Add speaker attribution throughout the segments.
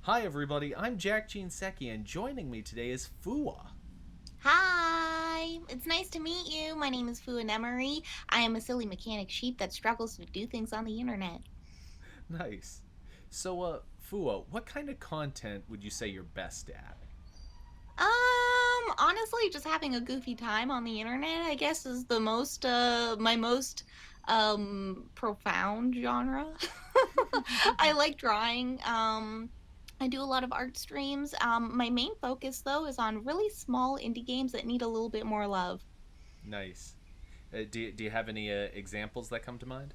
Speaker 1: Hi everybody, I'm Jack Jinseki and joining me today is Fuwa.
Speaker 2: Hi, it's nice to meet you. My name is Fuwa Nemuri. I am a silly mechanic sheep that struggles to do things on the internet.
Speaker 1: Nice. Fuwa, what kind of content would you say you're best at?
Speaker 2: Honestly, just having a goofy time on the internet, I guess, is the my most, profound genre. I like drawing. I do a lot of art streams. My main focus, though, is on really small indie games that need a little bit more love.
Speaker 1: Nice. Do you have any examples that come to mind?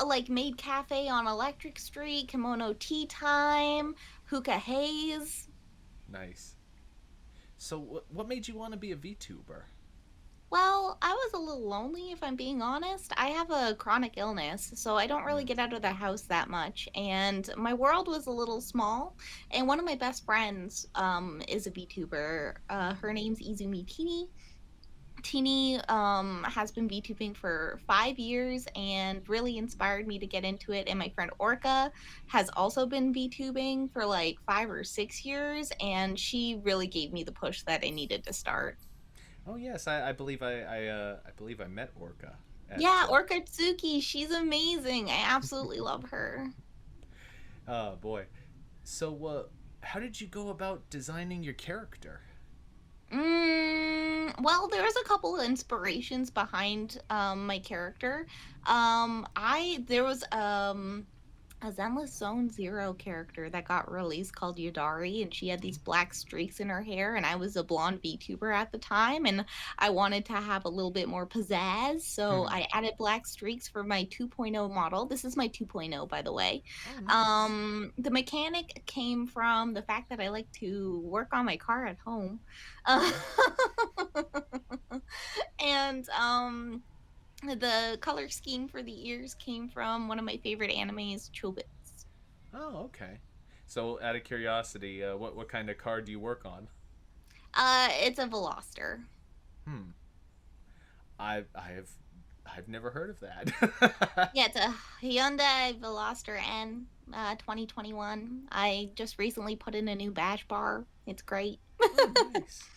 Speaker 2: Like Maid Cafe on Electric Street, Kimono Tea Time, Hookah Haze.
Speaker 1: Nice. What made you want to be a VTuber?
Speaker 2: Well, I was a little lonely, if I'm being honest. I have a chronic illness, so I don't really
Speaker 1: Mm.
Speaker 2: get out of the house that much, and my world was a little small. And one of my best friends, is a VTuber. Her name's Izumi Tini. Tini has been VTubing for 5 years and really inspired me to get into it. And my friend Orca has also been VTubing for like 5 or 6 years, and she really gave me the push that I needed to start.
Speaker 1: Oh yes, I believe I met Orca at.
Speaker 2: Yeah, Orca Tsuki, she's amazing. I absolutely love her.
Speaker 1: Oh boy. How did you go about designing your character?
Speaker 2: Well, there's a couple of inspirations behind my character. I there was a Zenless Zone Zero character that got released called Yodari, and she had these black streaks in her hair, and I was a blonde VTuber at the time, and I wanted to have a little bit more pizzazz, so I added black streaks for my 2.0 model. This is my 2.0, by the way.
Speaker 1: Oh, nice.
Speaker 2: The mechanic came from the fact that I like to work on my car at home. Uh, and the color scheme for the ears came from one of my favorite animes, Chobits.
Speaker 1: Oh, okay. So, out of curiosity, what kind of car do you work on?
Speaker 2: It's a Veloster.
Speaker 1: Hmm. I've never heard of that.
Speaker 2: Yeah, it's a Hyundai Veloster N 2021. I just recently put in a new badge bar. It's great.
Speaker 1: Oh, nice.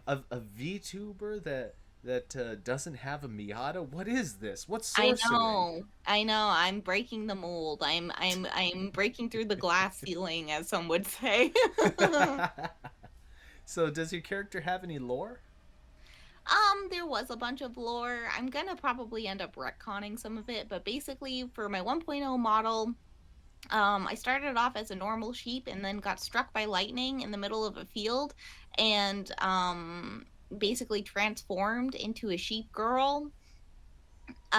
Speaker 1: A VTuber that doesn't have a Miata. What is this? What's
Speaker 2: I
Speaker 1: sorcery?
Speaker 2: know. I know. I'm breaking the mold. I'm breaking through the glass ceiling, as some would say.
Speaker 1: So, does your character have any lore?
Speaker 2: There was a bunch of lore. I'm gonna probably end up retconning some of it, but basically for my 1.0 model, I started off as a normal sheep and then got struck by lightning in the middle of a field and basically transformed into a sheep girl.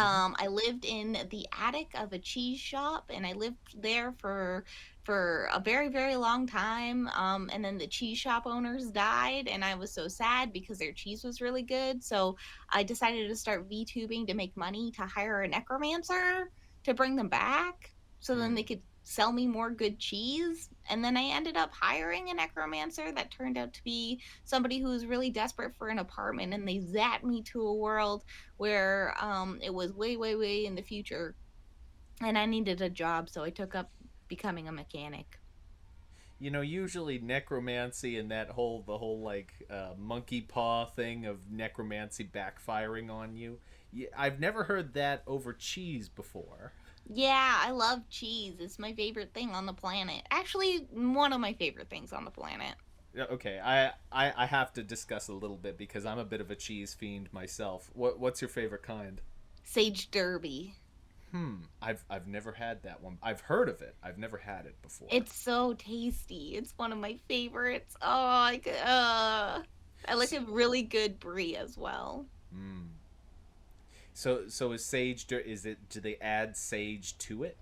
Speaker 1: Mm-hmm.
Speaker 2: I lived in the attic of a cheese shop, and I lived there for a very, very long time. And then the cheese shop owners died, and I was so sad because their cheese was really good. So I decided to start VTubing to make money to hire a necromancer to bring them back, so then they
Speaker 1: Hmm.
Speaker 2: could sell me more good cheese. And then I ended up hiring a necromancer that turned out to be somebody who was really desperate for an apartment, and they zapped me to a world where it was way, way, way in the future, and I needed a job, so I took up becoming a mechanic.
Speaker 1: Usually necromancy and the whole like monkey paw thing of necromancy backfiring on you. I've never heard that over cheese before.
Speaker 2: Yeah, I love cheese. It's my favorite thing on the planet. Actually, one of my favorite things on the planet.
Speaker 1: Yeah, okay, I have to discuss a little bit because I'm a bit of a cheese fiend myself. What's your favorite kind?
Speaker 2: Sage Derby.
Speaker 1: I've never had that one. I've heard of it. I've never had it before.
Speaker 2: It's so tasty. It's one of my favorites. I like
Speaker 1: So,
Speaker 2: a really good brie as well.
Speaker 1: so is sage? Is it? Do they add sage to it?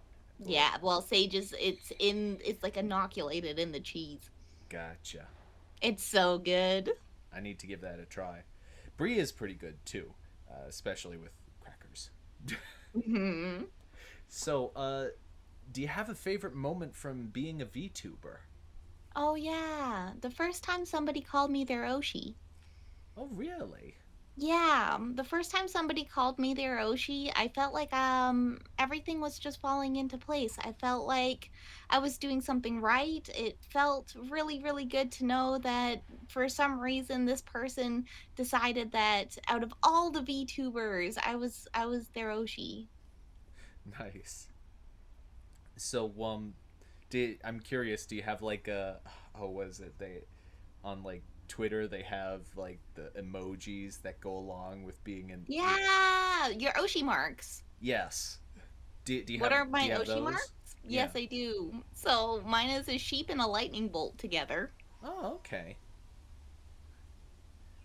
Speaker 1: Or
Speaker 2: Yeah, well, sage is it's like inoculated in the cheese.
Speaker 1: gotcha.
Speaker 2: It's so good.
Speaker 1: I need to give that a try. Brie is pretty good too, especially with crackers.
Speaker 2: Mhm.
Speaker 1: So, do you have a favorite moment from being a VTuber?
Speaker 2: Oh yeah, the first time somebody called me their Oshi.
Speaker 1: Oh, really?
Speaker 2: Yeah, the first time somebody called me their Oshi, I felt like everything was just falling into place. I felt like I was doing something right. It felt really, really good to know that for some reason this person decided that out of all the VTubers, I was their Oshi.
Speaker 1: Nice. So I'm curious. Do you have like a oh, what is it? They on like Twitter they have like the emojis that go along with being an
Speaker 2: Yeah, your Oshi marks.
Speaker 1: yes.
Speaker 2: What are
Speaker 1: do
Speaker 2: my
Speaker 1: you have
Speaker 2: Oshi
Speaker 1: those?
Speaker 2: marks?
Speaker 1: Yeah.
Speaker 2: Yes, I do. So mine is a sheep and a lightning bolt together.
Speaker 1: Oh, okay.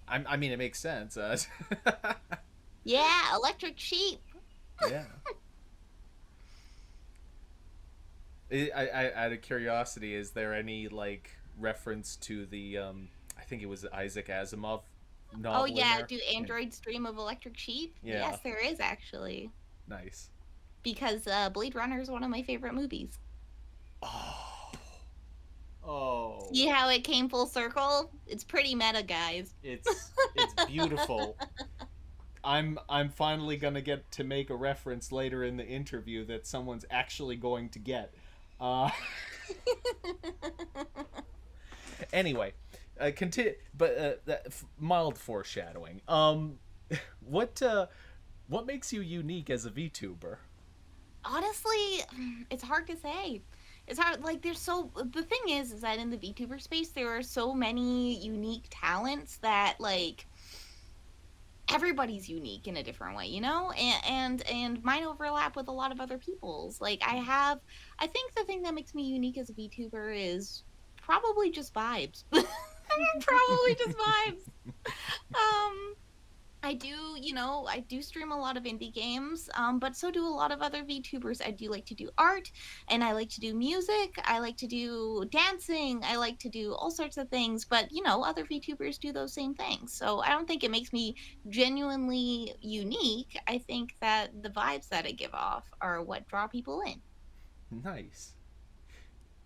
Speaker 1: I mean, it makes sense.
Speaker 2: Yeah, electric sheep.
Speaker 1: Yeah. Out of curiosity, is there any like reference to the I think it was Isaac Asimov
Speaker 2: Oh
Speaker 1: novel in
Speaker 2: yeah,
Speaker 1: there?
Speaker 2: do
Speaker 1: Yeah.
Speaker 2: androids dream of electric sheep?
Speaker 1: Yeah.
Speaker 2: Yes, there is actually.
Speaker 1: Nice.
Speaker 2: Because Blade Runner is one of my favorite movies.
Speaker 1: Oh. Oh.
Speaker 2: See how it came full circle? It's pretty meta, guys.
Speaker 1: It's beautiful. I'm finally gonna get to make a reference later in the interview that someone's actually going to get. Uh, anyway, continue. But mild foreshadowing. What uh, what makes you unique as a VTuber?
Speaker 2: Honestly, it's hard to say. It's hard. Like, there's so. The thing is that in the VTuber space, there are so many unique talents that, like, everybody's unique in a different way, you know, and mine overlap with a lot of other people's. Like, I think the thing that makes me unique as a VTuber is probably just vibes. Probably just vibes. um I do, I do stream a lot of indie games, but so do a lot of other VTubers. I do like to do art, and I like to do music. I like to do dancing. I like to do all sorts of things, but other VTubers do those same things. So I don't think it makes me genuinely unique. I think that the vibes that I give off are what draw people in.
Speaker 1: Nice.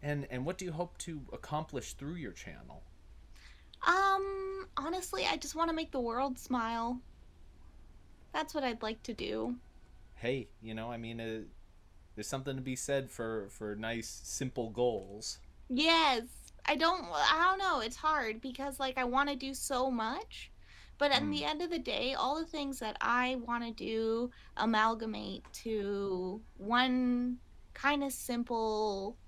Speaker 1: And what do you hope to accomplish through your channel?
Speaker 2: Honestly, I just want to make the world smile. That's what I'd like to do.
Speaker 1: Hey, I mean, there's something to be said for nice, simple goals.
Speaker 2: Yes. I don't know, it's hard because like I want to do so much, but at
Speaker 1: Mm,
Speaker 2: the end of the day, all the things that I want to do amalgamate to one kind of simple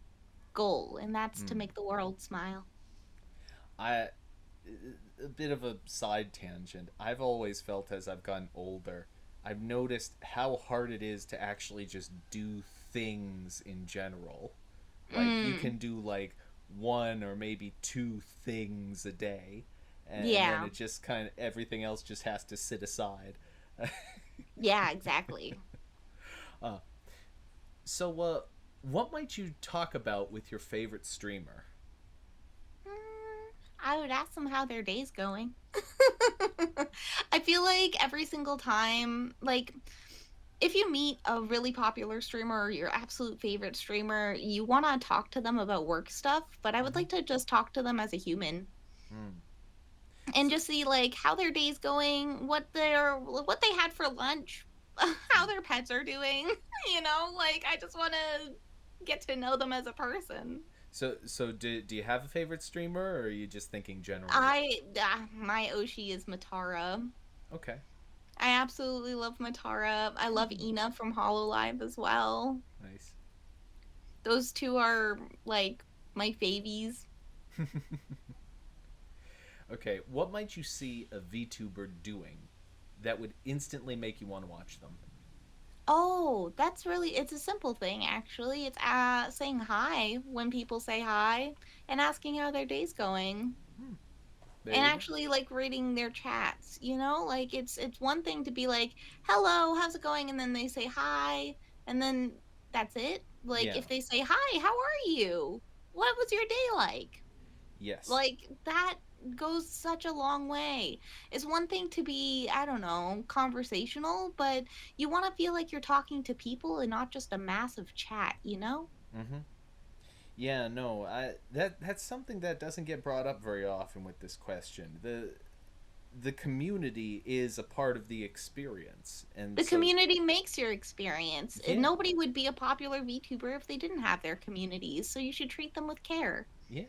Speaker 2: goal, and that's to
Speaker 1: mm.
Speaker 2: make the world smile.
Speaker 1: I a bit of a side tangent. I've always felt as I've gotten older, I've noticed how hard it is to actually just do things in general. Like you
Speaker 2: Mm,
Speaker 1: can do like one or maybe two things a day, and then
Speaker 2: yeah.
Speaker 1: it just kind of everything else just has to sit aside.
Speaker 2: Yeah, exactly.
Speaker 1: uh, so, what might you talk about with your favorite streamer?
Speaker 2: I would ask them how their day's going. I feel like every single time, like if you meet a really popular streamer or your absolute favorite streamer, you want to talk to them about work stuff, but I would
Speaker 1: Mm-hmm.
Speaker 2: like to just talk to them as a human
Speaker 1: Mm.
Speaker 2: and
Speaker 1: So,
Speaker 2: just see like how their day's going, what they had for lunch, how their pets are doing, like I just want to get to know them as a person.
Speaker 1: do you have a favorite streamer, or are you just thinking generally?
Speaker 2: My Oshi is Matara.
Speaker 1: Okay.
Speaker 2: I absolutely love Matara. I love
Speaker 1: Mm.
Speaker 2: Ina from Hololive as well.
Speaker 1: Nice.
Speaker 2: Those two are like my favies.
Speaker 1: Okay, what might you see a VTuber doing that would instantly make you want to watch them?
Speaker 2: Oh, it's a simple thing actually. It's saying hi when people say hi and asking how their day's going.
Speaker 1: Hmm, there
Speaker 2: And
Speaker 1: you go.
Speaker 2: actually like reading their chats, Like it's one thing to be like, "Hello, how's it going?" and then they say hi and then that's it. Like
Speaker 1: Yeah.
Speaker 2: if they say, "Hi, how are you? What was your day like?"
Speaker 1: Yes.
Speaker 2: Like that goes such a long way. It's one thing to be, I don't know, conversational, but you want to feel like you're talking to people and not just a massive chat, you know?
Speaker 1: Mm-hmm. Yeah. No. That's something that doesn't get brought up very often with this question. the community is a part of the experience, and
Speaker 2: The
Speaker 1: so
Speaker 2: community makes your experience. And
Speaker 1: yeah,
Speaker 2: nobody would be a popular VTuber if they didn't have their communities, so you should treat them with care.
Speaker 1: yeah.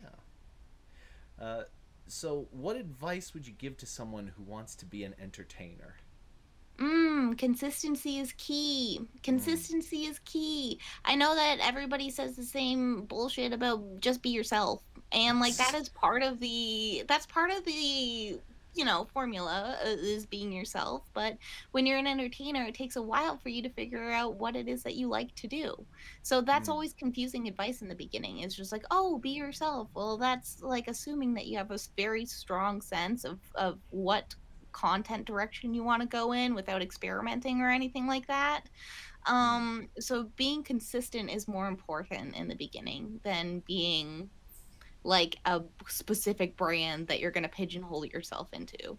Speaker 1: Uh, so, what advice would you give to someone who wants to be an entertainer?
Speaker 2: Consistency is key.
Speaker 1: Mm.
Speaker 2: Consistency is key. I know that everybody says the same bullshit about just be yourself. And like that's part of the, formula is being yourself. But when you're an entertainer, it takes a while for you to figure out what it is that you like to do. So that's
Speaker 1: Mm.
Speaker 2: always confusing advice in the beginning. It's just like, oh, be yourself. Well, that's like assuming that you have a very strong sense of what content direction you want to go in without experimenting or anything like that.
Speaker 1: Mm.
Speaker 2: So being consistent is more important in the beginning than being like a specific brand that you're going to pigeonhole yourself into.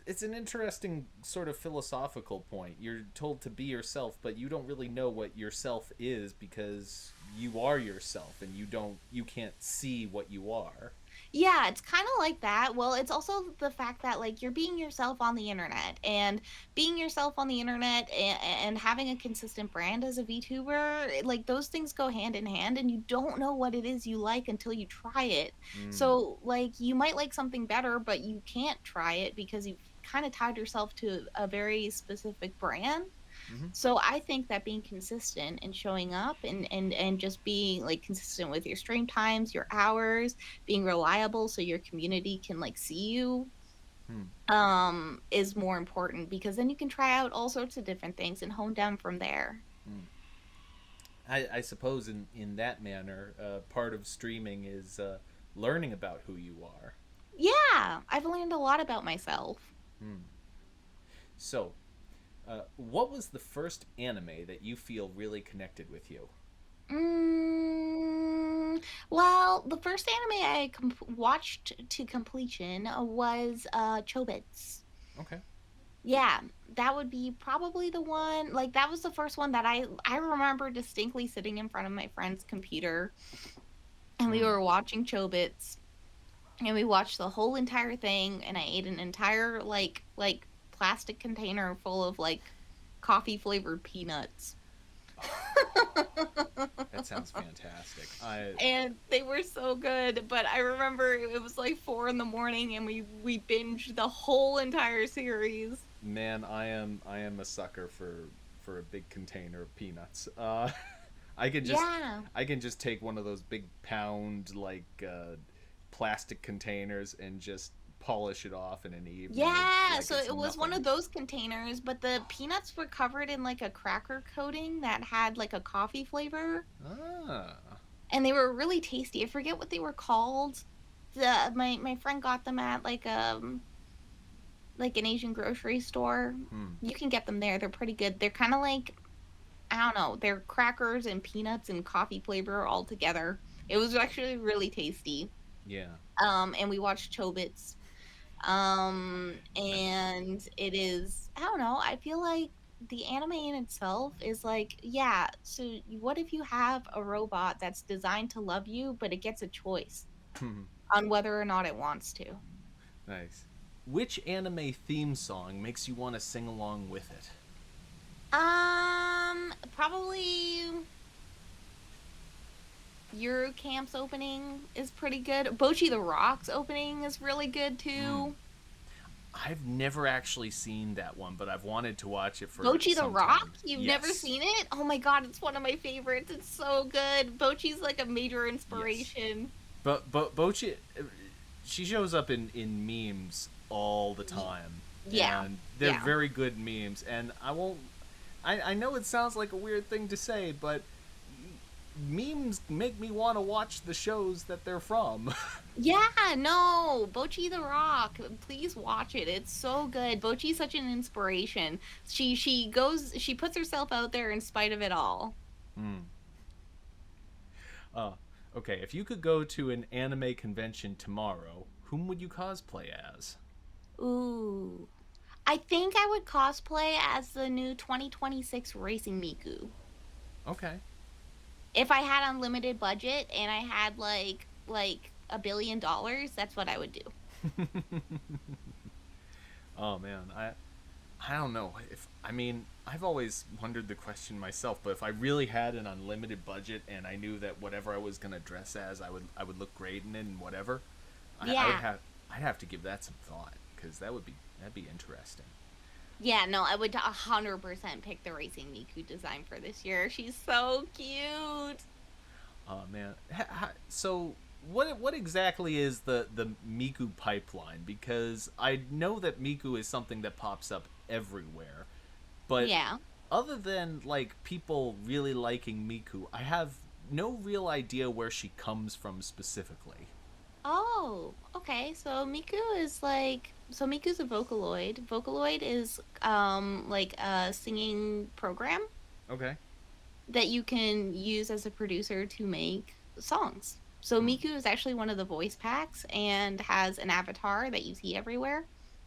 Speaker 1: It's an interesting sort of philosophical point. You're told to be yourself, but you don't really know what yourself is because you are yourself, and you can't see what you are.
Speaker 2: Yeah, it's kind of like that. Well, it's also the fact that like you're being yourself on the internet, and being yourself on the internet and having a consistent brand as a VTuber, like those things go hand in hand, and you don't know what it is you like until you try it.
Speaker 1: Mm.
Speaker 2: So, like you might like something better, but you can't try it because you've kind of tied yourself to a very specific brand.
Speaker 1: Hmm.
Speaker 2: So I think that being consistent and showing up and just being like consistent with your stream times, your hours, being reliable so your community can like see you
Speaker 1: Hmm.
Speaker 2: is more important, because then you can try out all sorts of different things and hone down from there.
Speaker 1: Hmm. I suppose in that manner, part of streaming is learning about who you are.
Speaker 2: Yeah, I've learned a lot about myself.
Speaker 1: Hmm. So, what was the first anime that you feel really connected with you?
Speaker 2: Well, the first anime I watched to completion was Chobits.
Speaker 1: Okay.
Speaker 2: Yeah, that would be probably the one. Like that was the first one that I remember distinctly sitting in front of my friend's computer, and we
Speaker 1: Hmm.
Speaker 2: were watching Chobits, and we watched the whole entire thing, and I ate an entire like plastic container full of like coffee flavored peanuts.
Speaker 1: That sounds fantastic. I
Speaker 2: And they were so good, but I remember it was like 4 in the morning, and we binged the whole entire series.
Speaker 1: Man, I am a sucker for a big container of peanuts. I can just
Speaker 2: Yeah.
Speaker 1: I can just take one of those big pound plastic containers and just polish it off in an evening
Speaker 2: Yeah,
Speaker 1: like
Speaker 2: so
Speaker 1: it's
Speaker 2: it was one
Speaker 1: nothing.
Speaker 2: of those containers, but the peanuts were covered in like a cracker coating that had like a coffee flavor,
Speaker 1: Ah.
Speaker 2: and they were really tasty. I forget what they were called. My friend got them at like an Asian grocery store.
Speaker 1: Hmm.
Speaker 2: You can get them there. They're pretty good. They're kind of like, I don't know, they're crackers and peanuts and coffee flavor all together. It was actually really tasty.
Speaker 1: Yeah.
Speaker 2: And we watched Chobits.
Speaker 1: Nice.
Speaker 2: And it is, I don't know, I feel like the anime in itself is like, yeah, so what if you have a robot that's designed to love you, but it gets a choice on whether or not it wants to?
Speaker 1: Nice. Which anime theme song makes you want to sing along with it?
Speaker 2: Probably Your Camp's opening is pretty good. Bochi the Rock's opening is really good
Speaker 1: Hmm.
Speaker 2: too.
Speaker 1: I've never actually seen that one, but I've wanted to watch it for
Speaker 2: Bochi the
Speaker 1: some
Speaker 2: Rock?
Speaker 1: time.
Speaker 2: You've never
Speaker 1: Yes.
Speaker 2: seen it? Oh my god, it's one of my favorites. It's so good. Bochi's like a major
Speaker 1: Yes.
Speaker 2: inspiration.
Speaker 1: But Bochi, she shows up in memes all the
Speaker 2: Y-
Speaker 1: time,
Speaker 2: yeah,
Speaker 1: and they're
Speaker 2: yeah.
Speaker 1: very good memes. And I won't. I know it sounds like a weird thing to say, but memes make me want to watch the shows that they're from.
Speaker 2: Yeah, no, Bochi the Rock. Please watch it. It's so good. Bochi's such an inspiration. She puts herself out there in spite of it all.
Speaker 1: Hmm. Uh, okay, if you could go to an anime convention tomorrow, whom would you cosplay as?
Speaker 2: Ooh. I think I would cosplay as the new 2026 Racing Miku.
Speaker 1: Okay.
Speaker 2: If I had unlimited budget and I had like $1 billion, that's what I would do.
Speaker 1: Oh man, I don't know if I mean I've always wondered the question myself, but if I really had an unlimited budget and I knew that whatever I was gonna dress as, I would look great in it and whatever, I would
Speaker 2: Yeah.
Speaker 1: have I'd have to give that some thought because that'd be interesting.
Speaker 2: Yeah, no, I would 100% pick the Racing Miku design for this year. She's so cute.
Speaker 1: Oh man, so what exactly is the Miku pipeline? Because I know that Miku is something that pops up everywhere, but
Speaker 2: Yeah.
Speaker 1: other than like people really liking Miku, I have no real idea where she comes from specifically.
Speaker 2: Oh, okay. So Miku's a Vocaloid. Vocaloid is like a singing program
Speaker 1: Okay.
Speaker 2: that you can use as a producer to make songs. So
Speaker 1: Hmm.
Speaker 2: Miku is actually one of the voice packs and has an avatar that you see everywhere.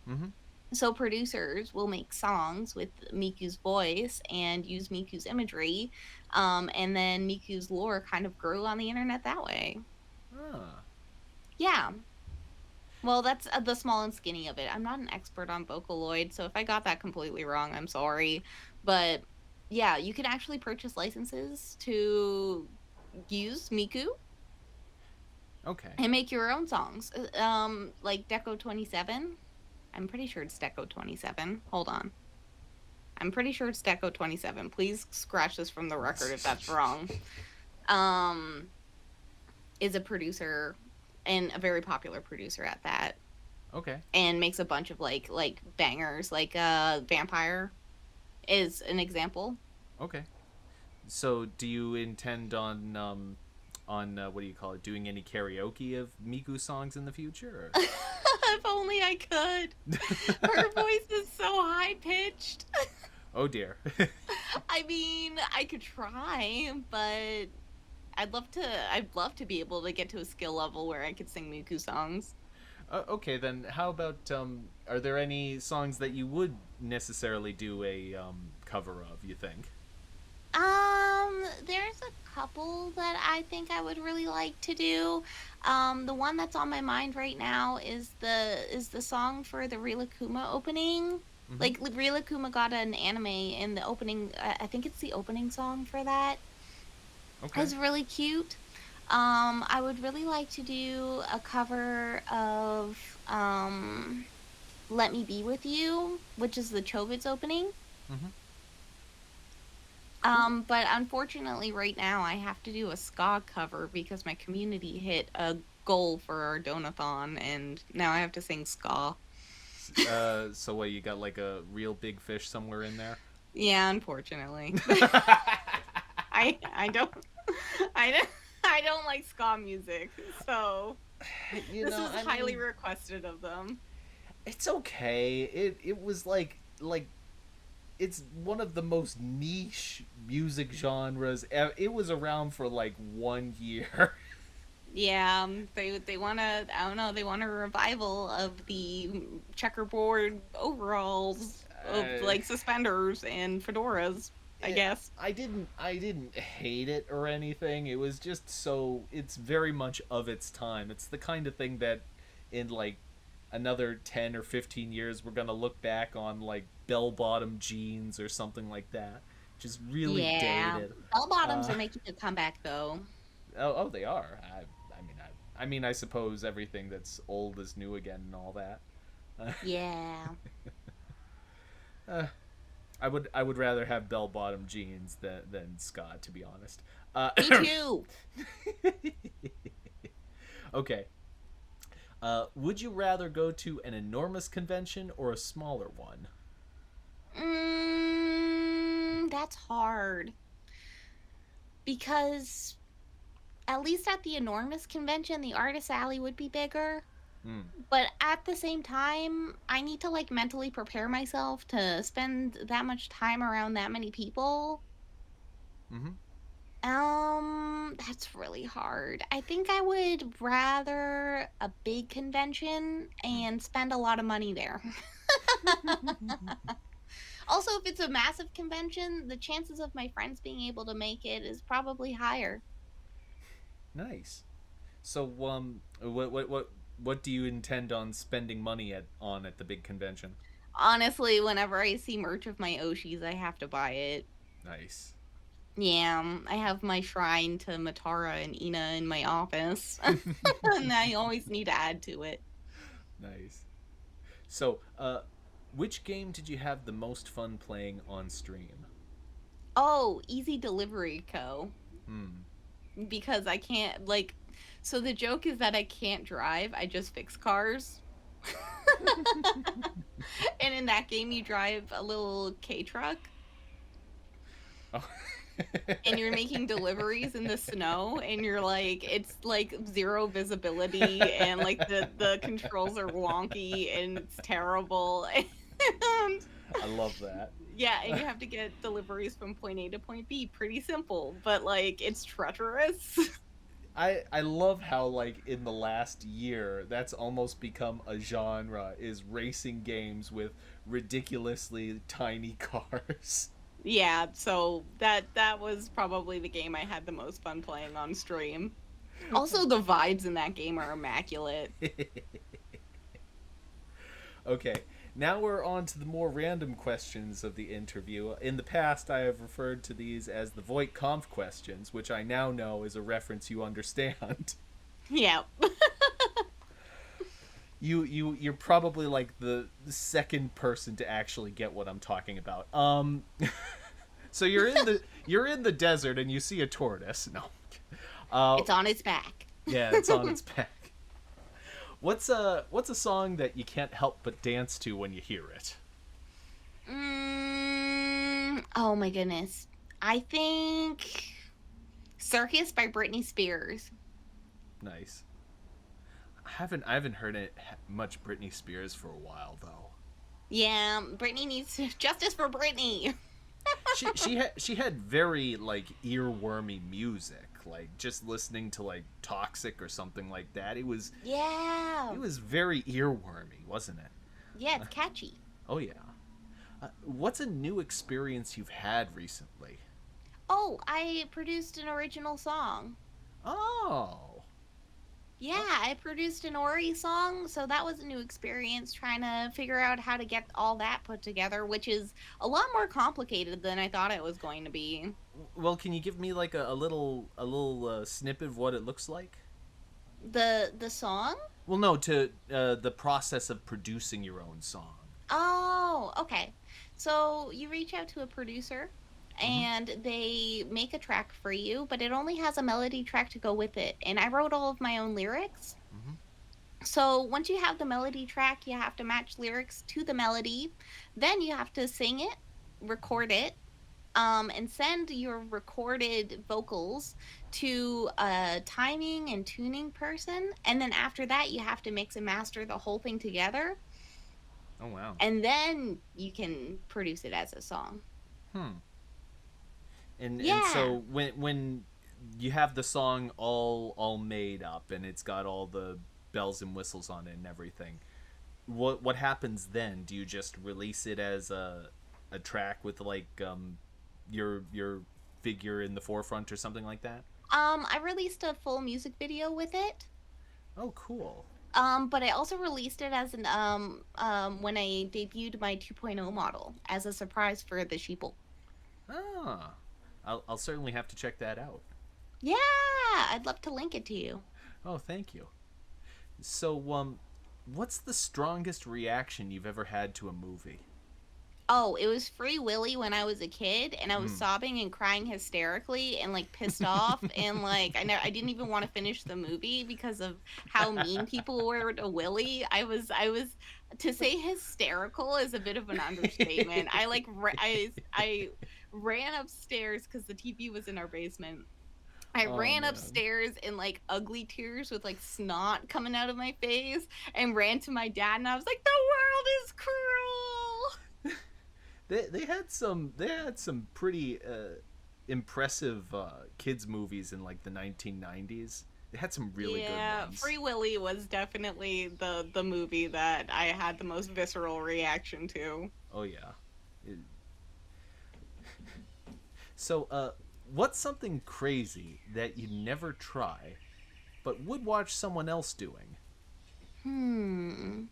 Speaker 1: Mm-hmm.
Speaker 2: So producers will make songs with Miku's voice and use Miku's imagery, and then Miku's lore kind of grew on the internet that way.
Speaker 1: Ah.
Speaker 2: Yeah. Well, that's the small and skinny of it. I'm not an expert on Vocaloid, so if I got that completely wrong, I'm sorry. But yeah, you can actually purchase licenses to use Miku
Speaker 1: Okay.
Speaker 2: and make your own songs. Like Deco 27. I'm pretty sure it's Deco 27. Hold on. I'm pretty sure it's Deco 27. Please scratch this from the record if that's wrong. Um, is a producer and a very popular producer at that,
Speaker 1: Okay.
Speaker 2: and makes a bunch of like bangers. Like Vampire is an example.
Speaker 1: Okay. So, do you intend on what do you call it? Doing any karaoke of Miku songs in the future?
Speaker 2: If only I could. Her voice is so high pitched.
Speaker 1: Oh dear.
Speaker 2: I mean, I could try, but I'd love to be able to get to a skill level where I could sing Miku songs.
Speaker 1: Okay, then how about are there any songs that you would necessarily do a cover of, you think?
Speaker 2: There's a couple that I think I would really like to do. The one that's on my mind right now is the song for the Rilakuma opening.
Speaker 1: Mm-hmm.
Speaker 2: Like Rilakuma got an anime, and the opening, I think it's the opening song for that.
Speaker 1: Okay.
Speaker 2: It's really cute. I would really like to do a cover of "Let Me Be With You," which is the Chobits opening.
Speaker 1: Mm-hmm. Cool.
Speaker 2: But unfortunately, right now I have to do a ska cover because my community hit a goal for our donathon, and now I have to sing ska.
Speaker 1: So what, you got like a real big fish somewhere in there?
Speaker 2: Yeah, unfortunately, I don't I don't I don't like ska music, so
Speaker 1: You
Speaker 2: this
Speaker 1: know,
Speaker 2: is
Speaker 1: I
Speaker 2: highly
Speaker 1: mean,
Speaker 2: requested of them.
Speaker 1: it's okay. It was like it's one of the most niche music genres. It was around for like 1 year.
Speaker 2: Yeah, they want to. I don't know. They want a revival of the checkerboard overalls of
Speaker 1: uh,
Speaker 2: like suspenders and fedoras. I
Speaker 1: it,
Speaker 2: guess.
Speaker 1: I didn't hate it or anything. It was just so it's very much of its time. It's the kind of thing that in like another 10 or 15 years we're going to look back on like bell-bottom jeans or something like that. Just really
Speaker 2: Yeah,
Speaker 1: dated.
Speaker 2: bell bottoms
Speaker 1: Uh
Speaker 2: are making a comeback though.
Speaker 1: oh, they are. I mean I suppose everything that's old is new again and all that. Uh,
Speaker 2: Yeah,
Speaker 1: uh, I would rather have bell-bottom jeans than Scott, to be honest.
Speaker 2: me too.
Speaker 1: Okay. Would you rather go to an enormous convention or a smaller one?
Speaker 2: That's hard because at least at the enormous convention, the artist alley would be bigger.
Speaker 1: Hmm.
Speaker 2: But at the same time, I need to like mentally prepare myself to spend that much time around that many people.
Speaker 1: Mm-hmm.
Speaker 2: That's really hard. I think I would rather a big convention and spend a lot of money there. Also, if it's a massive convention, the chances of my friends being able to make it is probably higher.
Speaker 1: Nice. So, what do you intend on spending money at the big convention?
Speaker 2: Honestly, whenever I see merch of my Oshis, I have to buy it.
Speaker 1: Nice.
Speaker 2: Yeah, I have my shrine to Matara and Ina in my office, and I always need to add to it.
Speaker 1: Nice. So, which game did you have the most fun playing on stream?
Speaker 2: Oh, Easy Delivery Co.
Speaker 1: Hmm.
Speaker 2: Because I can't, like, so the joke is that I can't drive, I just fix cars. And in that game, you drive a little K truck
Speaker 1: Oh.
Speaker 2: and you're making deliveries in the snow, and you're like, it's like zero visibility, and like the controls are wonky, and it's terrible. And
Speaker 1: I love that.
Speaker 2: yeah, and you have to get deliveries from point A to point B. Pretty simple, but like it's treacherous.
Speaker 1: I love how like in the last year that's almost become a genre is racing games with ridiculously tiny cars.
Speaker 2: Yeah, so that was probably the game I had the most fun playing on stream. Also, the vibes in that game are immaculate.
Speaker 1: Okay, now we're on to the more random questions of the interview. In the past, I have referred to these as the Voight-Kampff questions, which I now know is a reference you understand.
Speaker 2: Yeah.
Speaker 1: You're probably like the second person to actually get what I'm talking about. So you're in the desert and you see a tortoise. No.
Speaker 2: It's on its back.
Speaker 1: Yeah, it's on its back. What's a song that you can't help but dance to when you hear it?
Speaker 2: Oh my goodness. I think Circus by Britney Spears.
Speaker 1: Nice. I haven't heard it much Britney Spears for a while though.
Speaker 2: Yeah, Britney needs justice for Britney.
Speaker 1: She had very like earwormy music, like just listening to like Toxic or something like that.
Speaker 2: Yeah.
Speaker 1: It was very earwormy, wasn't it?
Speaker 2: Yeah, it's catchy.
Speaker 1: Oh yeah. What's a new experience you've had recently?
Speaker 2: Oh, I produced an original song.
Speaker 1: Oh.
Speaker 2: Yeah, I produced an Ori song, so that was a new experience trying to figure out how to get all that put together, which is a lot more complicated than I thought it was going to be.
Speaker 1: Well, can you give me like a little snippet of what it looks like?
Speaker 2: The song?
Speaker 1: Well, no, to the process of producing your own song.
Speaker 2: Oh, okay. So you reach out to a producer
Speaker 1: Mm-hmm.
Speaker 2: and they make a track for you, but it only has a melody track to go with it. And I wrote all of my own lyrics.
Speaker 1: Mm-hmm.
Speaker 2: So once you have the melody track, you have to match lyrics to the melody. Then you have to sing it, record it, and send your recorded vocals to a timing and tuning person. And then after that, you have to mix and master the whole thing together.
Speaker 1: Oh wow.
Speaker 2: And then you can produce it as a song.
Speaker 1: Hmm. And
Speaker 2: Yeah.
Speaker 1: so when you have the song all made up and it's got all the bells and whistles on it and everything, what happens then? Do you just release it as a track with like your figure in the forefront or something like that?
Speaker 2: I released a full music video with it.
Speaker 1: Oh, cool.
Speaker 2: But I also released it as an when I debuted my 2.0 model as a surprise for the sheeple.
Speaker 1: Ah, I'll certainly have to check that out.
Speaker 2: Yeah, I'd love to link it to you.
Speaker 1: Oh, thank you. So, what's the strongest reaction you've ever had to a movie?
Speaker 2: Oh, it was Free Willy when I was a kid, and I was
Speaker 1: Hmm.
Speaker 2: sobbing and crying hysterically and like pissed off, and like I didn't even want to finish the movie because of how mean people were to Willy. I was to say hysterical is a bit of an understatement. I like I ran upstairs because the TV was in our basement. I
Speaker 1: Oh
Speaker 2: ran
Speaker 1: man.
Speaker 2: upstairs in like ugly tears with like snot coming out of my face and ran to my dad and I was like, "The world is cruel."
Speaker 1: They had some pretty impressive kids movies in like the 1990s. They had some really good
Speaker 2: Yeah,
Speaker 1: ones.
Speaker 2: Free Willy was definitely the movie that I had the most visceral reaction to.
Speaker 1: Oh yeah. It- so what's something crazy that you never try but would watch someone else doing?
Speaker 2: Hmm.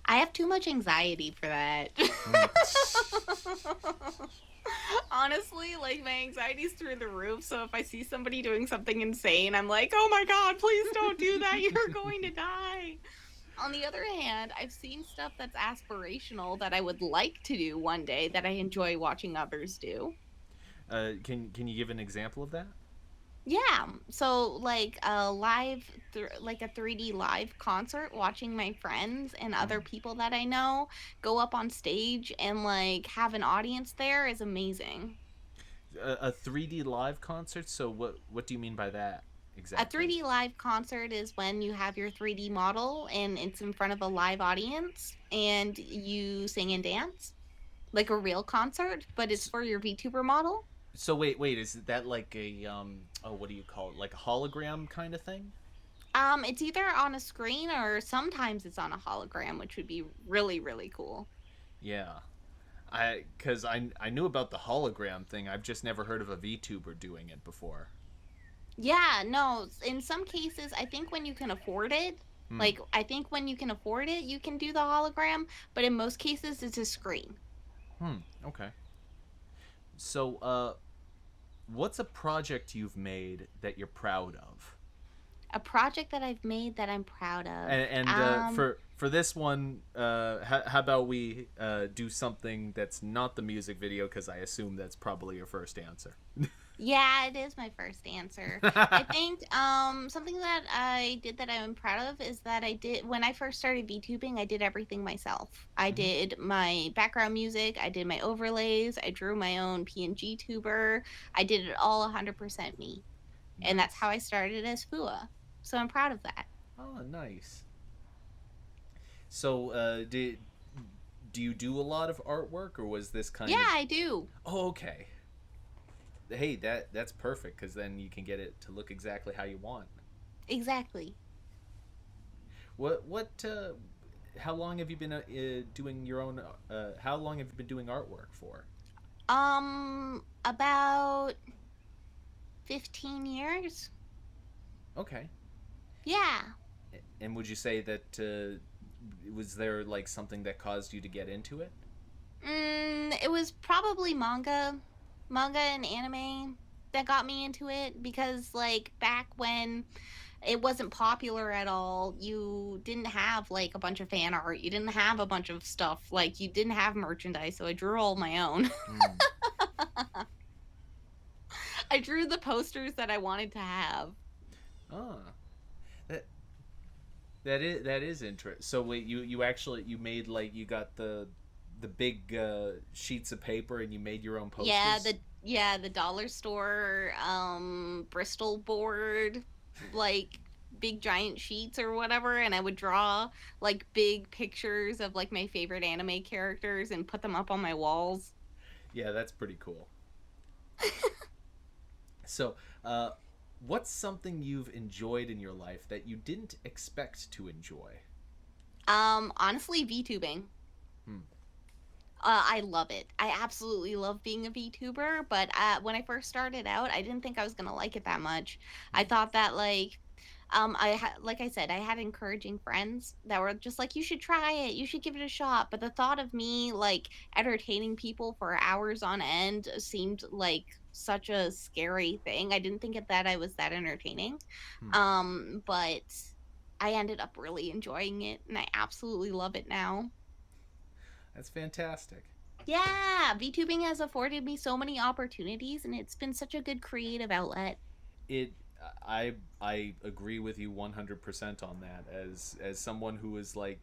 Speaker 2: I have too much anxiety for that.
Speaker 1: Mm.
Speaker 2: Honestly, like my anxiety's through the roof, so if I see somebody doing something insane, I'm like, "Oh my god, please don't do that. You're going to die." On the other hand, I've seen stuff that's aspirational that I would like to do one day that I enjoy watching others do.
Speaker 1: Can you give an example of that?
Speaker 2: Yeah, so like a like a 3D live concert, watching my friends and other
Speaker 1: Mm.
Speaker 2: people that I know go up on stage and like have an audience there is amazing.
Speaker 1: A 3D live concert. So what do you mean by that
Speaker 2: A
Speaker 1: exactly?
Speaker 2: 3D live concert is when you have your 3D model and it's in front of a live audience and you sing and dance like a real concert, but it's
Speaker 1: So,
Speaker 2: for your VTuber model.
Speaker 1: so wait, is that like a oh, what do you call it? Like a hologram kind of thing?
Speaker 2: It's either on a screen or sometimes it's on a hologram, which would be really, really cool.
Speaker 1: Yeah. I knew about the hologram thing. I've just never heard of a VTuber doing it before.
Speaker 2: Yeah, no, in some cases, I think when you can afford it,
Speaker 1: Hmm.
Speaker 2: like I think when you can afford it, you can do the hologram, but in most cases, it's a screen.
Speaker 1: Hmm. Okay. So, what's a project you've made that you're proud of?
Speaker 2: A project that I've made that I'm proud of.
Speaker 1: And for this one, how about we do something that's not the music video? Because I assume that's probably your first answer.
Speaker 2: Yeah, it is my first answer. I think something that I did that I'm proud of is that I did when I first started VTubing, I did everything myself. I
Speaker 1: Mhm.
Speaker 2: did my background music, I did my overlays, I drew my own PNG tuber. I did it all 100% me. And that's how
Speaker 1: Nice.
Speaker 2: I started as Fuwa. So I'm proud of that.
Speaker 1: Oh, nice. So, do you do a lot of artwork, or was this
Speaker 2: Yeah,
Speaker 1: kind of?
Speaker 2: I do.
Speaker 1: Oh, okay. Hey, that's perfect because then you can get it to look exactly how you want.
Speaker 2: Exactly.
Speaker 1: What? How long have you been doing your own? How long have you been doing artwork for?
Speaker 2: About 15 years.
Speaker 1: Okay.
Speaker 2: Yeah.
Speaker 1: And would you say that was there like something that caused you to get into it?
Speaker 2: It was probably manga and anime that got me into it because like back when it wasn't popular at all, you didn't have like a bunch of fan art, you didn't have a bunch of stuff, like you didn't have merchandise, so I drew all my own.
Speaker 1: Hmm.
Speaker 2: I drew the posters that I wanted to have.
Speaker 1: Ah, that that is interesting. So wait, you actually you made like you got the big sheets of paper and you made your own
Speaker 2: Yeah,
Speaker 1: posters.
Speaker 2: the dollar store Bristol board, like big giant sheets or whatever, and I would draw like big pictures of like my favorite anime characters and put them up on my walls.
Speaker 1: Yeah, that's pretty cool. So, what's something you've enjoyed in your life that you didn't expect to enjoy?
Speaker 2: Honestly, VTubing.
Speaker 1: Hmm.
Speaker 2: I love it. I absolutely love being a VTuber, but when I first started out, I didn't think I was gonna like it that much. I
Speaker 1: Hmm.
Speaker 2: thought that like, like I said, I had encouraging friends that were just like, "You should try it. You should give it a shot." But the thought of me like entertaining people for hours on end seemed like such a scary thing. I didn't think that I was that entertaining.
Speaker 1: Hmm.
Speaker 2: But I ended up really enjoying it, and I absolutely love it now.
Speaker 1: That's fantastic.
Speaker 2: Yeah, VTubing has afforded me so many opportunities and it's been such a good creative outlet.
Speaker 1: It I agree with you 100% on that as someone who is like,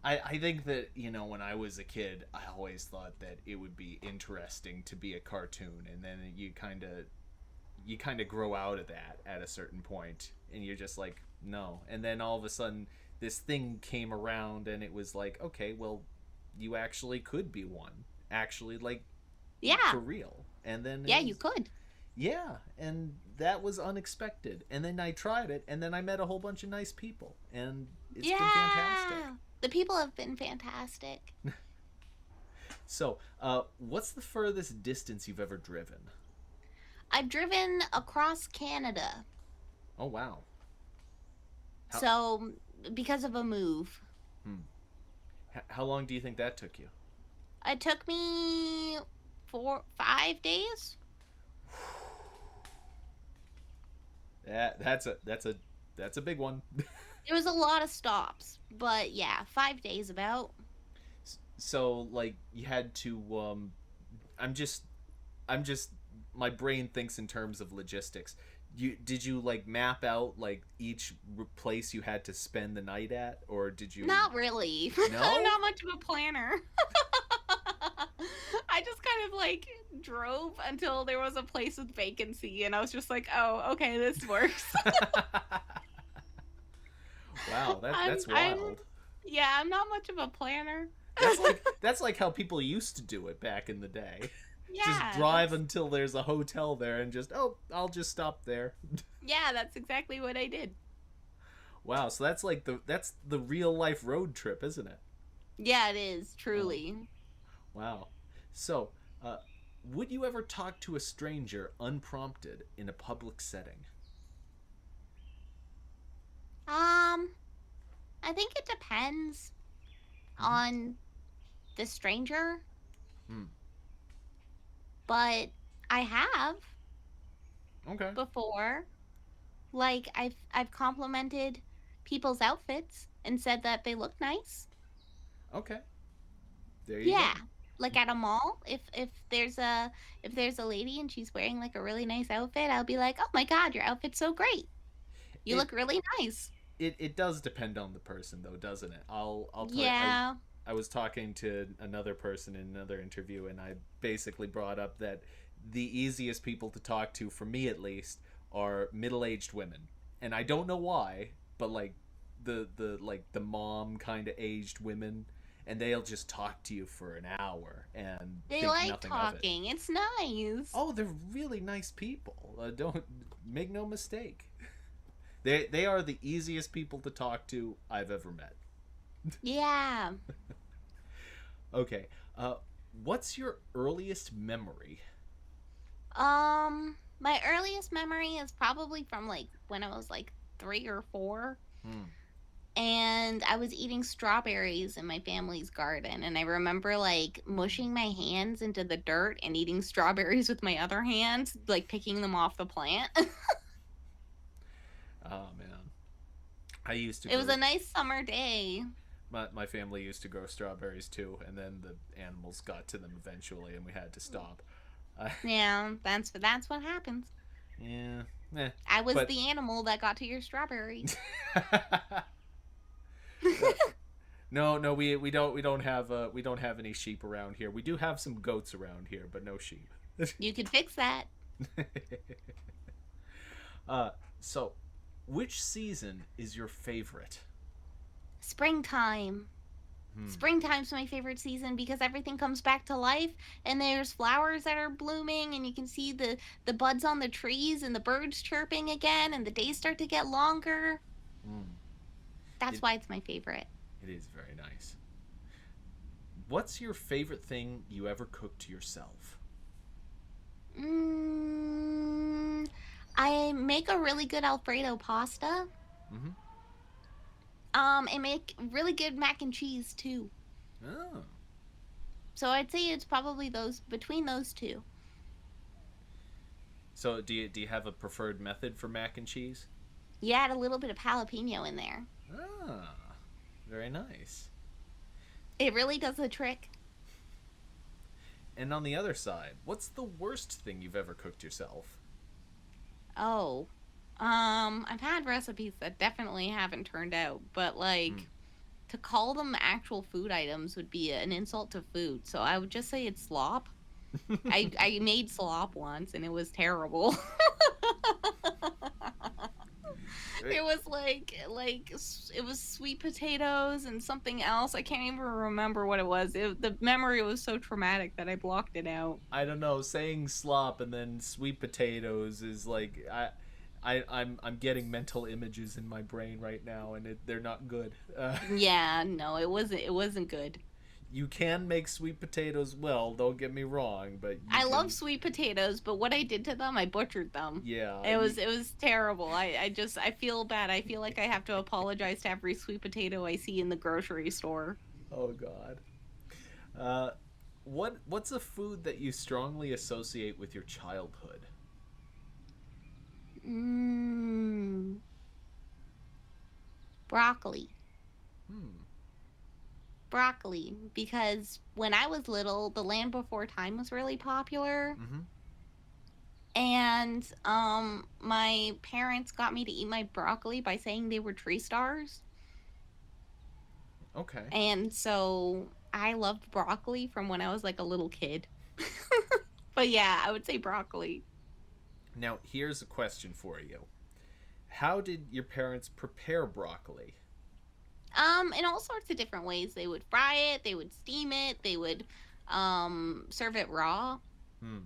Speaker 1: I think that, when I was a kid, I always thought that it would be interesting to be a cartoon, and then you kind of grow out of that at a certain point and you're just like, no. And then all of a sudden this thing came around and it was like, okay, well, you actually could be one. Actually, like,
Speaker 2: Yeah,
Speaker 1: for real. And then it
Speaker 2: yeah, you
Speaker 1: was,
Speaker 2: could.
Speaker 1: yeah, and that was unexpected. And then I tried it, and then I met a whole bunch of nice people, and it's been fantastic.
Speaker 2: Yeah, the people have been fantastic.
Speaker 1: So, what's the furthest distance you've ever driven?
Speaker 2: I've driven across Canada.
Speaker 1: Oh, wow. How?
Speaker 2: So, because of a move.
Speaker 1: Hmm. How long do you think that took you?
Speaker 2: It took me 5 days.
Speaker 1: That's a big one.
Speaker 2: It was a lot of stops, but yeah, 5 days about.
Speaker 1: So like you had to I'm just I'm just my brain thinks in terms of logistics. Did you like map out like each place you had to spend the night at, or did you?
Speaker 2: Not really. I'm
Speaker 1: No.
Speaker 2: not much of a planner. I just kind of like drove until there was a place with vacancy, and I was just like, "Oh, okay, this works."
Speaker 1: Wow,
Speaker 2: I'm,
Speaker 1: that's
Speaker 2: I'm,
Speaker 1: wild.
Speaker 2: yeah, I'm not much of a planner.
Speaker 1: That's like how people used to do it back in the day. Just
Speaker 2: Yeah,
Speaker 1: drive until there's a hotel there and just, oh, I'll just stop there.
Speaker 2: that's exactly what I did.
Speaker 1: Wow, so that's the real life road trip, isn't it?
Speaker 2: Yeah, it is
Speaker 1: Oh,
Speaker 2: truly.
Speaker 1: wow. So, uh, would you ever talk to a stranger unprompted in a public setting?
Speaker 2: Um, I think it depends
Speaker 1: Mm-hmm.
Speaker 2: on the stranger,
Speaker 1: Hmm.
Speaker 2: but I have
Speaker 1: Okay.
Speaker 2: before. Like I've complimented people's outfits and said that they look nice.
Speaker 1: Okay. There you
Speaker 2: Yeah.
Speaker 1: go.
Speaker 2: Like at a mall, if there's a lady and she's wearing like a really nice outfit, I'll be like, "Oh my god, your outfit's so great. You
Speaker 1: It
Speaker 2: look really nice."
Speaker 1: it does depend on the person though, doesn't it? I'll tell you.
Speaker 2: Yeah.
Speaker 1: I was talking to another person in another interview, and I basically brought up that the easiest people to talk to, for me at least, are middle-aged women, and I don't know why, but like the mom kind of aged women, and they'll just talk to you for an hour and
Speaker 2: They
Speaker 1: think
Speaker 2: like
Speaker 1: nothing of it.
Speaker 2: talking. It's nice.
Speaker 1: Oh, they're really nice people. Don't make no mistake. They are the easiest people to talk to I've ever met.
Speaker 2: Yeah.
Speaker 1: Okay. What's your earliest memory?
Speaker 2: My earliest memory is probably from like when I was like 3 or 4.
Speaker 1: Hmm.
Speaker 2: And I was eating strawberries in my family's garden. And I remember like mushing my hands into the dirt and eating strawberries with my other hands, like picking them off the plant.
Speaker 1: Oh man, I used to
Speaker 2: It was
Speaker 1: grow.
Speaker 2: a nice summer day.
Speaker 1: My family used to grow strawberries too, and then the animals got to them eventually, and we had to stop. Uh,
Speaker 2: Yeah, that's what happens.
Speaker 1: yeah, eh.
Speaker 2: I was
Speaker 1: But
Speaker 2: the animal that got to your strawberries.
Speaker 1: no, no, we don't have any sheep around here. We do have some goats around here, but no sheep.
Speaker 2: You could fix that.
Speaker 1: uh, so, which season is your favorite?
Speaker 2: Springtime.
Speaker 1: Hmm.
Speaker 2: Springtime's my favorite season because everything comes back to life and there's flowers that are blooming and you can see the buds on the trees and the birds chirping again and the days start to get longer.
Speaker 1: Hmm.
Speaker 2: That's
Speaker 1: It
Speaker 2: why it's my favorite.
Speaker 1: it is very nice. What's your favorite thing you ever cooked yourself?
Speaker 2: Mm, I make a really good Alfredo pasta.
Speaker 1: Mm-hmm.
Speaker 2: And make really good mac and cheese too.
Speaker 1: Oh,
Speaker 2: So I'd say it's probably those between those two.
Speaker 1: so do you have a preferred method for mac and cheese?
Speaker 2: You add a little bit of jalapeno in there.
Speaker 1: Ah, very nice.
Speaker 2: It really does the trick.
Speaker 1: And on the other side, what's the worst thing you've ever cooked yourself?
Speaker 2: Oh. I've had recipes that definitely haven't turned out, but
Speaker 1: Hmm.
Speaker 2: like to call them actual food items would be an insult to food. So I would just say it's slop. I made slop once and it was terrible. It was it was sweet potatoes and something else. I can't even remember what it was. The memory was so traumatic that I blocked it out.
Speaker 1: I don't know. Saying slop and then sweet potatoes is like I'm getting mental images in my brain right now, and they're not good.
Speaker 2: Yeah, no, it wasn't good.
Speaker 1: you can make sweet potatoes well. Don't get me wrong, but you
Speaker 2: I love
Speaker 1: can.
Speaker 2: sweet potatoes, but what I did to them, I butchered them.
Speaker 1: Yeah.
Speaker 2: It was terrible. I feel bad. I feel like I have to apologize to every sweet potato I see in the grocery store.
Speaker 1: Oh God. Uh, what's a food that you strongly associate with your childhood?
Speaker 2: Mmm, broccoli.
Speaker 1: Hmm.
Speaker 2: Broccoli, because when I was little, The Land Before Time was really popular,
Speaker 1: Mm-hmm.
Speaker 2: and my parents got me to eat my broccoli by saying they were tree stars.
Speaker 1: Okay.
Speaker 2: And so I loved broccoli from when I was like a little kid. But yeah, I would say broccoli.
Speaker 1: Now here's a question for you. How did your parents prepare broccoli?
Speaker 2: In all sorts of different ways. They would fry it, they would steam it, they would serve it raw.
Speaker 1: Hmm.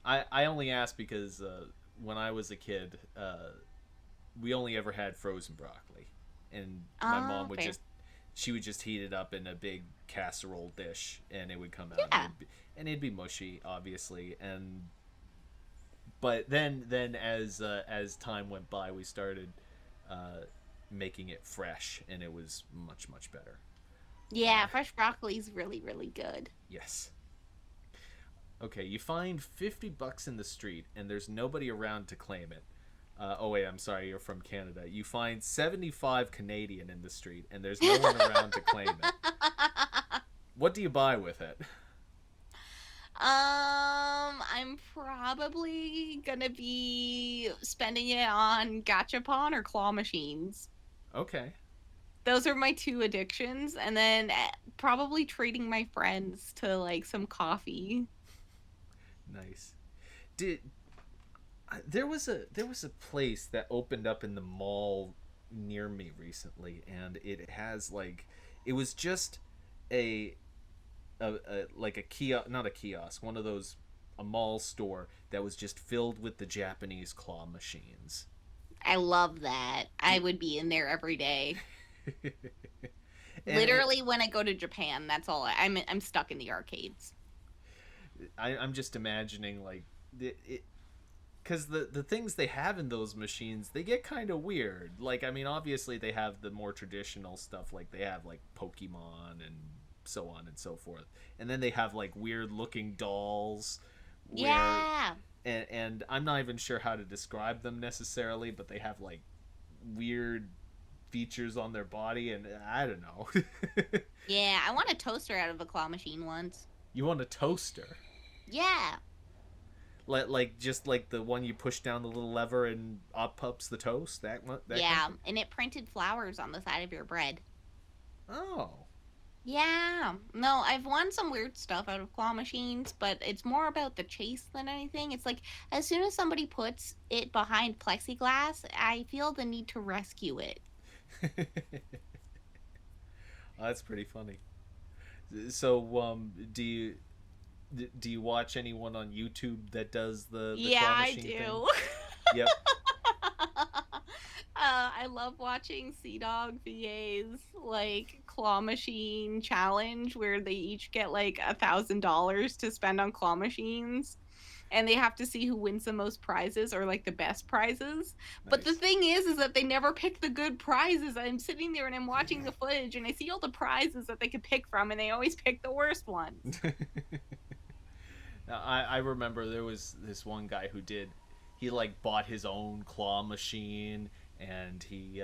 Speaker 1: I only asked because when I was a kid, we only ever had frozen broccoli, and my mom would
Speaker 2: Fair.
Speaker 1: just she would just heat it up in a big casserole dish, and it would come out,
Speaker 2: Yeah.
Speaker 1: and it'd be mushy, obviously, and but then as time went by, we started uh, making it fresh, and it was much better.
Speaker 2: Yeah, fresh broccoli is really, really good.
Speaker 1: Yes. Okay, you find $50 in the street, and there's nobody around to claim it. Oh wait, I'm sorry, you're from Canada. You find 75 Canadian in the street, and there's no one around to claim it. What do you buy with it?
Speaker 2: I'm probably gonna be spending it on gachapon or claw machines.
Speaker 1: Okay,
Speaker 2: Those are my two addictions, and then probably treating my friends to like some coffee.
Speaker 1: nice. Did there was a place that opened up in the mall near me recently, and it has like it was just a a like a kiosk, not a kiosk, one of those a mall store that was just filled with the Japanese claw machines.
Speaker 2: I love that. I would be in there every day.
Speaker 1: And
Speaker 2: Literally, when I go to Japan, that's all I'm stuck in the arcades.
Speaker 1: I'm just imagining like it because the things they have in those machines, they get kind of weird. Like, I mean, obviously they have the more traditional stuff, like they have like Pokemon and so on and so forth, and then they have like weird looking dolls where
Speaker 2: Yeah.
Speaker 1: and I'm not even sure how to describe them necessarily, but they have like weird features on their body, and I don't know.
Speaker 2: Yeah, I want a toaster out of a claw machine once.
Speaker 1: You want a toaster,
Speaker 2: Yeah.
Speaker 1: like just like the one you push down the little lever and up pops the toast, that kind of
Speaker 2: Yeah,
Speaker 1: thing.
Speaker 2: and it printed flowers on the side of your bread.
Speaker 1: Oh.
Speaker 2: Yeah. No, I've won some weird stuff out of claw machines, but it's more about the chase than anything. It's like as soon as somebody puts it behind plexiglass, I feel the need to rescue it.
Speaker 1: That's pretty funny. So, do you watch anyone on YouTube that does the
Speaker 2: Yeah,
Speaker 1: claw
Speaker 2: I
Speaker 1: machine thing?
Speaker 2: do.
Speaker 1: Yep.
Speaker 2: I love watching Sea Dog VA's like claw machine challenge where they each get like $1,000 to spend on claw machines, and they have to see who wins the most prizes or like the best prizes. But the
Speaker 1: Nice.
Speaker 2: thing is that they never pick the good prizes. I'm sitting there and I'm watching the footage and I see all the prizes that they could pick from, and they always pick the worst ones.
Speaker 1: Now, I remember there was this one guy who he like bought his own claw machine, and he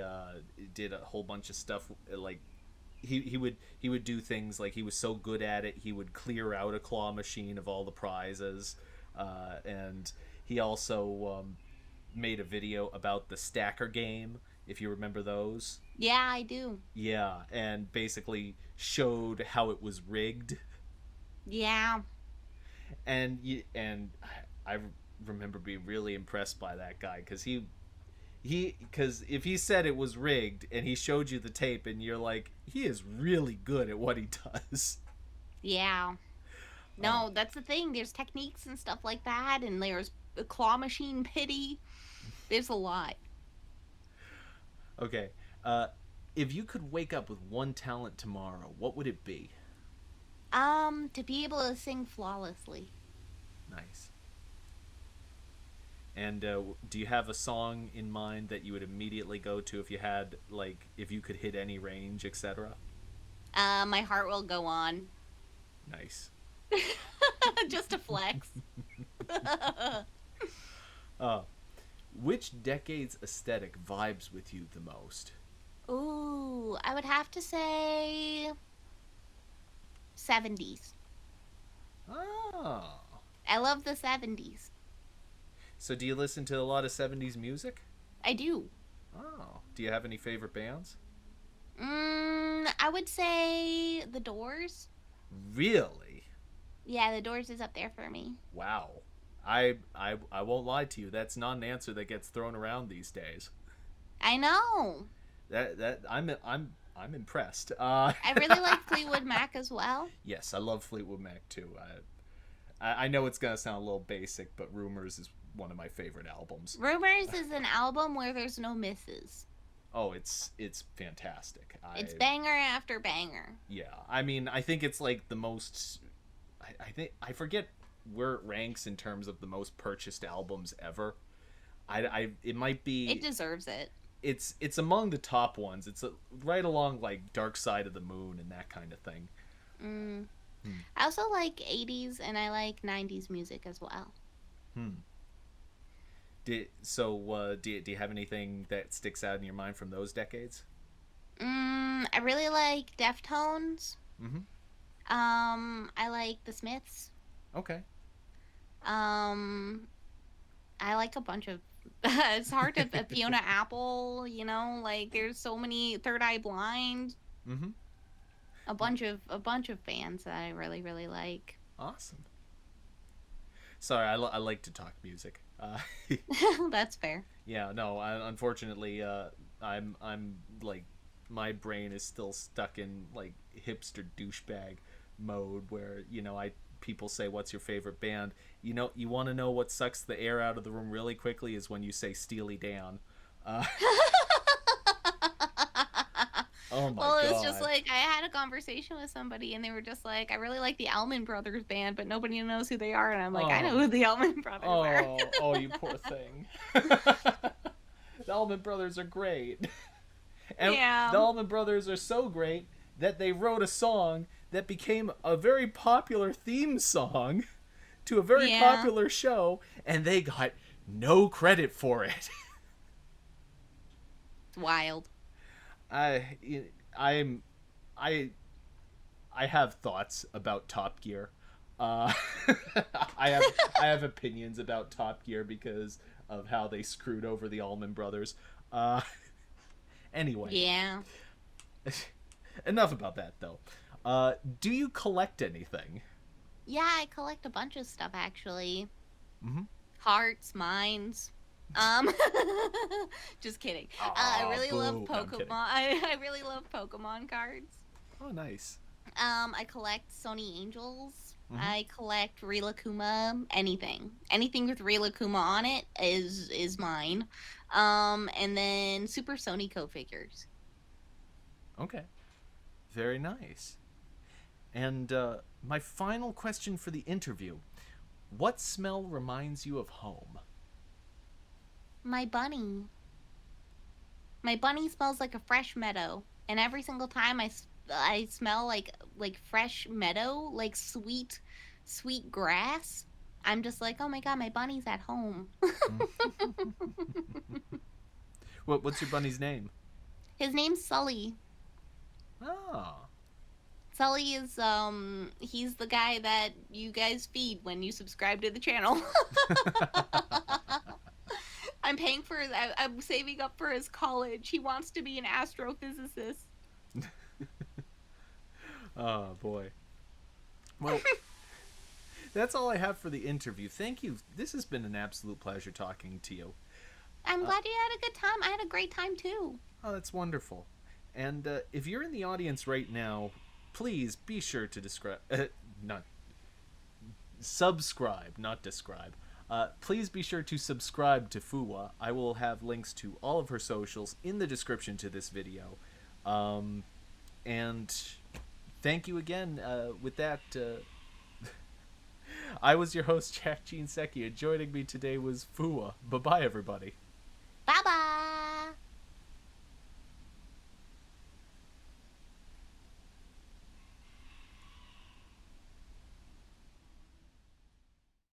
Speaker 1: did a whole bunch of stuff like he would do things like he was so good at it he would clear out a claw machine of all the prizes, and he also made a video about the stacker game, if you remember those.
Speaker 2: Yeah, I do.
Speaker 1: Yeah, and basically showed how it was rigged,
Speaker 2: Yeah.
Speaker 1: and I remember being really impressed by that guy because because if he said it was rigged and he showed you the tape and you're like, he is really good at what he does.
Speaker 2: Yeah.
Speaker 1: Oh,
Speaker 2: No, that's the thing. There's techniques and stuff like that, and there's a claw machine pity. There's a lot.
Speaker 1: okay. Uh, If you could wake up with one talent tomorrow, what would it be?
Speaker 2: To be able to sing flawlessly.
Speaker 1: Nice. And do you have a song in mind that you would immediately go to if you had, like, if you could hit any range, etc.?
Speaker 2: My heart will go on.
Speaker 1: Nice.
Speaker 2: Just to flex.
Speaker 1: Uh, which decade's aesthetic vibes with you the most?
Speaker 2: Ooh, I would have to say 70s.
Speaker 1: Oh.
Speaker 2: I love the 70s.
Speaker 1: So do you listen to a lot of 70s music?
Speaker 2: I do.
Speaker 1: Oh. Do you have any favorite bands?
Speaker 2: I would say The Doors.
Speaker 1: Really?
Speaker 2: Yeah, The Doors is up there for me.
Speaker 1: Wow. I won't lie to you. That's not an answer that gets thrown around these days.
Speaker 2: I know.
Speaker 1: I'm impressed.
Speaker 2: I really like Fleetwood Mac as well.
Speaker 1: Yes, I love Fleetwood Mac too. I know it's gonna sound a little basic, but Rumors is one of my favorite albums.
Speaker 2: Rumors is an album where there's no misses.
Speaker 1: Oh, it's fantastic.
Speaker 2: It's banger after banger.
Speaker 1: Yeah, I mean, I think it's like the most. I think I forget where it ranks in terms of the most purchased albums ever. It might be.
Speaker 2: It deserves it.
Speaker 1: It's among the top ones. It's right along like Dark Side of the Moon and that kind of thing.
Speaker 2: I also like 80s and I like 90s music as well.
Speaker 1: Do you have anything that sticks out in your mind from those decades?
Speaker 2: I really like Deftones. I like the Smiths.
Speaker 1: Okay.
Speaker 2: I like a bunch of. It's hard to Fiona Apple. You know, like there's so many. Third Eye Blind. A bunch of bands that I really really like.
Speaker 1: Awesome. Sorry, I like to talk music.
Speaker 2: That's fair.
Speaker 1: Yeah, no. Unfortunately, I'm like my brain is still stuck in like hipster douchebag mode where people say, what's your favorite band? You want to know what sucks the air out of the room really quickly is when you say Steely Dan. Oh my
Speaker 2: well, it's
Speaker 1: God.
Speaker 2: just like I had a conversation with somebody and they were just like, I really like the Allman Brothers band, but nobody knows who they are. And I'm like, I know who the Allman Brothers are.
Speaker 1: Oh, you poor thing. The Allman Brothers are great. And the Allman Brothers are so great that they wrote a song that became a very popular theme song to a very popular show, and they got no credit for it.
Speaker 2: It's wild.
Speaker 1: I have thoughts about Top Gear. I have opinions about Top Gear because of how they screwed over the Allman Brothers. Anyway.
Speaker 2: Yeah.
Speaker 1: Enough about that, though. Do you collect anything?
Speaker 2: Yeah, I collect a bunch of stuff, actually. Hearts, mines. Just kidding. I really love Pokemon. I really love Pokemon cards.
Speaker 1: Oh, nice.
Speaker 2: I collect Sony Angels. I collect Rilakkuma. Anything with Rilakkuma on it is mine. And then Super Sonico figures.
Speaker 1: Okay. Very nice. And my final question for the interview: what smell reminds you of home?
Speaker 2: My bunny. My bunny smells like a fresh meadow, and every single time I smell like fresh meadow, like sweet grass, I'm just like, oh my god, my bunny's at home.
Speaker 1: What's your bunny's name?
Speaker 2: His name's Sully.
Speaker 1: Oh.
Speaker 2: Sully is he's the guy that you guys feed when you subscribe to the channel. I'm saving up for his college. He wants to be an astrophysicist.
Speaker 1: Oh boy. Well, that's all I have for the interview. Thank you. This has been an absolute pleasure talking to you.
Speaker 2: I'm glad you had a good time. I had a great time too.
Speaker 1: Oh, that's wonderful. And if you're in the audience right now, please be sure to subscribe, not describe. Please be sure to subscribe to Fuwa. I will have links to all of her socials in the description to this video. And thank you again. With that, I was your host, Jack Jinseki, and joining me today was Fuwa. Bye bye, everybody.
Speaker 2: Bye bye.